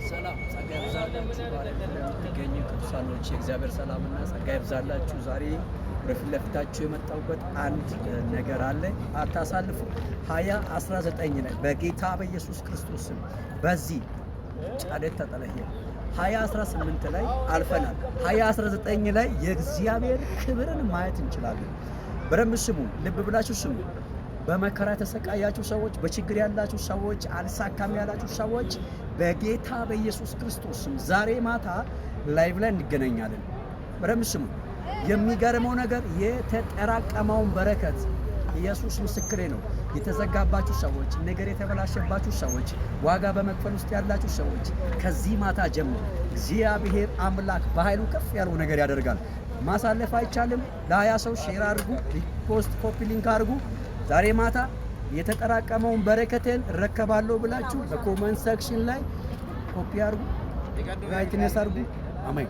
ሰላም ጸጋ ይብዛላችሁ። የምትገኙ ቅዱሳኖች የእግዚአብሔር ሰላምና ጸጋ ይብዛላችሁ። ዛሬ በፊት ለፊታችሁ የመጣሁበት አንድ ነገር አለ። አታሳልፉ። 2019 ላይ በጌታ በኢየሱስ ክርስቶስ ስም በዚህ ጫለት ተጠለየ 2018 ላይ አልፈናል። 2019 ላይ የእግዚአብሔር ክብርን ማየት እንችላለን። በደንብ ስሙ፣ ልብ ብላችሁ ስሙ። በመከራ ተሰቃያችሁ ሰዎች፣ በችግር ያላችሁ ሰዎች፣ አልሳካም ያላችሁ ሰዎች በጌታ በኢየሱስ ክርስቶስ ስም ዛሬ ማታ ላይቭ ላይ እንገናኛለን። በደንብ ስሙ። የሚገርመው ነገር የተጠራቀመውን በረከት ኢየሱስ ምስክሬ ነው። የተዘጋባችሁ ሰዎች፣ ነገር የተበላሸባችሁ ሰዎች፣ ዋጋ በመክፈል ውስጥ ያላችሁ ሰዎች ከዚህ ማታ ጀምሮ እግዚአብሔር አምላክ በኃይሉ ከፍ ያለው ነገር ያደርጋል። ማሳለፍ አይቻልም። ለ20 ሰው ሼር አድርጉ፣ ሪፖስት፣ ኮፒ ሊንክ አድርጉ። ዛሬ ማታ የተጠራቀመውን በረከቴን እረከባለሁ ብላችሁ በኮመንት ሴክሽን ላይ ኮፒ አድርጉ፣ ራይትነስ አድርጉ። አሜን።